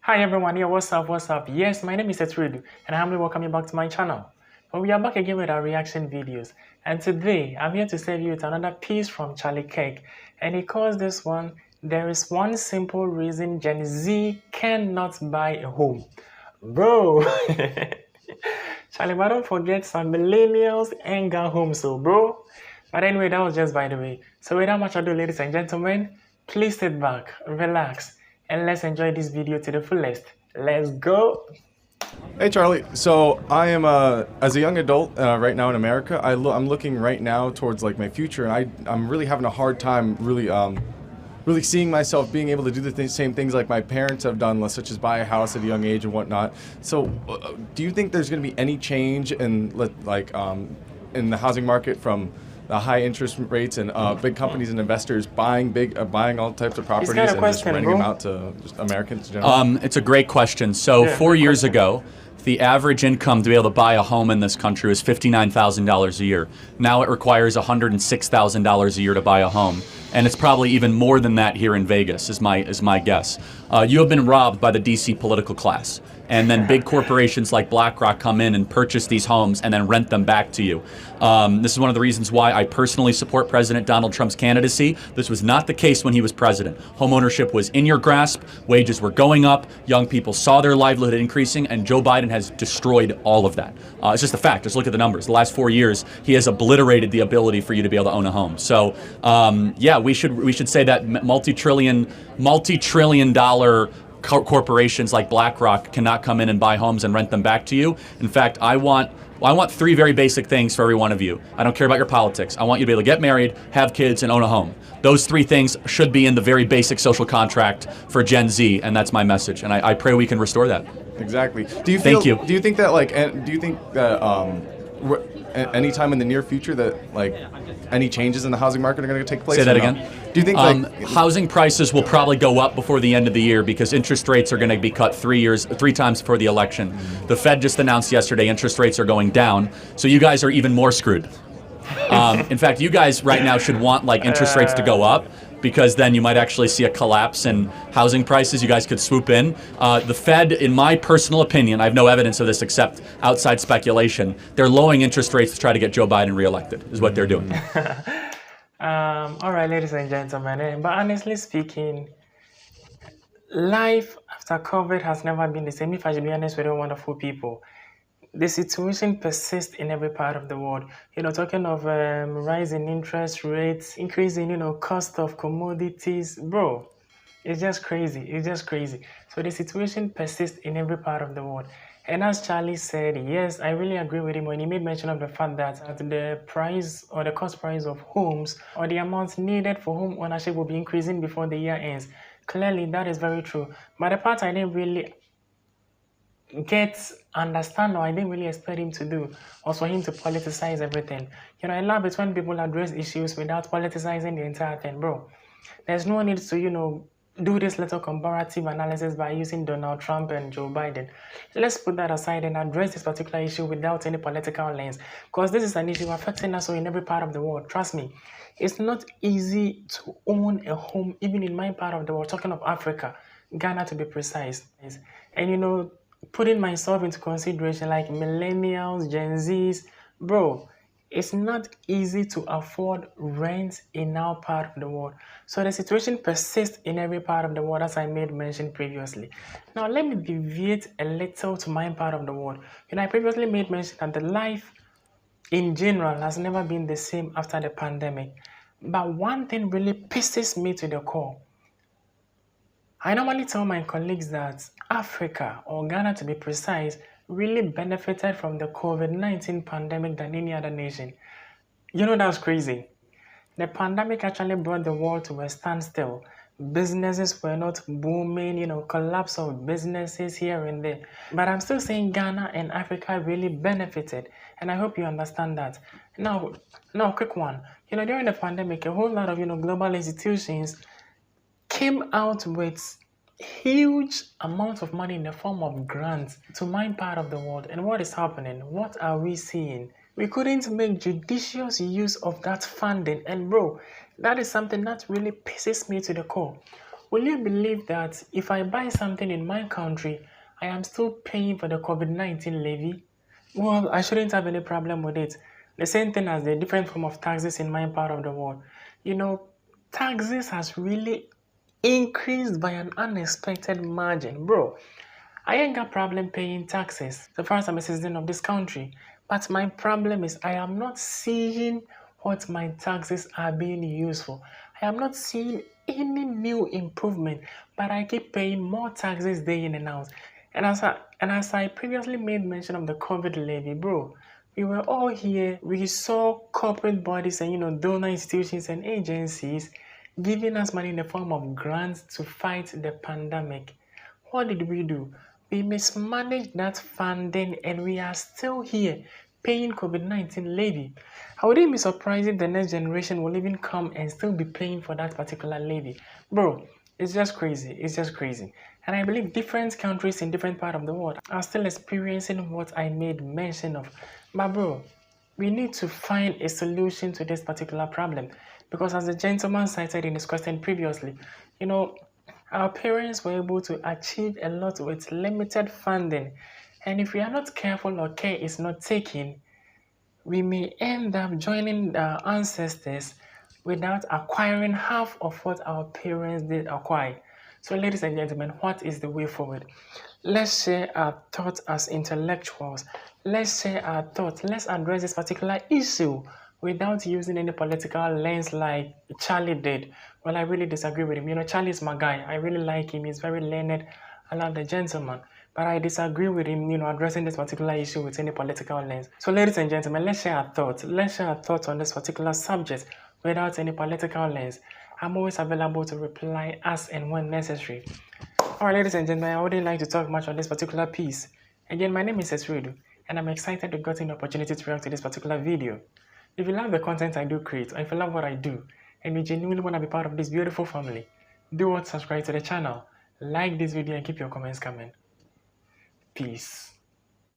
Hi everyone, here, what's up? Yes, my name is Etrudu, and I humbly welcome you back to my channel. But we are back again with our reaction videos, and today I'm here to serve you with another piece from Kirk, and he calls this one, "There is one simple reason Gen Z cannot buy a home." Bro, Charlie, but don't forget some millennials ain't got homes, so bro. But anyway, that was just by the way. So without much ado, ladies and gentlemen, please sit back, relax, and let's enjoy this video to the fullest. Let's go. Hey Charlie, so I am as a young adult right now in America. I'm looking right now towards like my future, and I'm really having a hard time really seeing myself being able to do the same things like my parents have done, such as buy a house at a young age and whatnot. So, do you think there's going to be any change in in the housing market from the high interest rates and big companies and investors buying all types of properties and just renting them out to just Americans in general? It's a great question. So 4 years ago, the average income to be able to buy a home in this country was $59,000 a year. Now it requires $106,000 a year to buy a home. And it's probably even more than that here in Vegas, is my guess. You have been robbed by the DC political class. And then big corporations like BlackRock come in and purchase these homes and then rent them back to you. This is one of the reasons why I personally support President Donald Trump's candidacy. This was not the case when he was president. Homeownership was in your grasp, wages were going up, young people saw their livelihood increasing, and Joe Biden has destroyed all of that. It's just a fact. Just look at the numbers. The last 4 years, he has obliterated the ability for you to be able to own a home. So, yeah, we should say that multi-trillion dollar corporations like BlackRock cannot come in and buy homes and rent them back to you. In fact, I want three very basic things for every one of you. I don't care about your politics. I want you to be able to get married, have kids, and own a home. Those three things should be in the very basic social contract for Gen Z, and that's my message. And I pray we can restore that. Exactly. Thank you. Do you think that anytime in the near future that any changes in the housing market are going to take place? Say that again. Do you think housing prices will probably go up before the end of the year because interest rates are going to be cut 3 times before the election? The Fed just announced yesterday interest rates are going down, so you guys are even more screwed. In fact, you guys right now should want interest rates to go up, because then you might actually see a collapse in housing prices. You guys could swoop in. The Fed, in my personal opinion, I have no evidence of this except outside speculation, they're lowering interest rates to try to get Joe Biden reelected, is what they're doing. All right, ladies and gentlemen, but honestly speaking, life after COVID has never been the same, if I should be honest with you wonderful people. The situation persists in every part of the world. Talking of rising interest rates, increasing, cost of commodities, bro, it's just crazy. It's just crazy. So the situation persists in every part of the world. And as Charlie said, yes, I really agree with him when he made mention of the fact that the price or the cost price of homes or the amounts needed for home ownership will be increasing before the year ends. Clearly, that is very true. But the part I didn't really understand, or I didn't really expect him to do, was for him to politicize everything. I love it when people address issues without politicizing the entire thing, bro. There's no need to, do this little comparative analysis by using Donald Trump and Joe Biden. Let's put that aside and address this particular issue without any political lens, because this is an issue affecting us in every part of the world. Trust me, it's not easy to own a home, even in my part of the world, talking of Africa, Ghana to be precise. And putting myself into consideration, like millennials, Gen Zs, bro, it's not easy to afford rent in our part of the world. So the situation persists in every part of the world, as I made mention previously. Now, let me deviate a little to my part of the world. I previously made mention that the life in general has never been the same after the pandemic. But one thing really pisses me to the core. I normally tell my colleagues that Africa, or Ghana to be precise, really benefited from the COVID-19 pandemic than any other nation. That's crazy. The pandemic actually brought the world to a standstill. Businesses were not booming, collapse of businesses here and there. But I'm still saying Ghana and Africa really benefited, and I hope you understand that. Now, quick one. During the pandemic, a whole lot of, global institutions came out with huge amounts of money in the form of grants to my part of the world. And what is happening? What are we seeing? We couldn't make judicious use of that funding. And bro, that is something that really pisses me to the core. Will you believe that if I buy something in my country, I am still paying for the COVID-19 levy? Well, I shouldn't have any problem with it. The same thing as the different form of taxes in my part of the world. You know, taxes has really increased by an unexpected margin. Bro, I ain't got problem paying taxes so far as I'm a citizen of this country. But my problem is I am not seeing what my taxes are being used for. I am not seeing any new improvement, but I keep paying more taxes day in and out. And as I previously made mention of the COVID levy, bro, we were all here. We saw corporate bodies and donor institutions and agencies giving us money in the form of grants to fight the pandemic. What did we do? We mismanaged that funding and we are still here paying COVID-19 levy. I wouldn't be surprised if the next generation will even come and still be paying for that particular levy. Bro, it's just crazy. It's just crazy. And I believe different countries in different parts of the world are still experiencing what I made mention of. But bro, we need to find a solution to this particular problem. Because as the gentleman cited in his question previously, our parents were able to achieve a lot with limited funding. And if we are not careful or care is not taken, we may end up joining our ancestors without acquiring half of what our parents did acquire. So ladies and gentlemen, what is the way forward? Let's share our thoughts as intellectuals. Let's share our thoughts. Let's address this particular issue without using any political lens like Charlie did. Well, I really disagree with him. Charlie is my guy. I really like him. He's very learned. I love the gentleman. But I disagree with him, addressing this particular issue with any political lens. So ladies and gentlemen, let's share our thoughts. Let's share our thoughts on this particular subject without any political lens. I'm always available to reply as and when necessary. Alright, ladies and gentlemen, I wouldn't like to talk much on this particular piece. Again, my name is Esredu, and I'm excited to get an opportunity to react to this particular video. If you love the content I do create, or if you love what I do, and you genuinely want to be part of this beautiful family, do what? Subscribe to the channel, like this video, and keep your comments coming. Peace.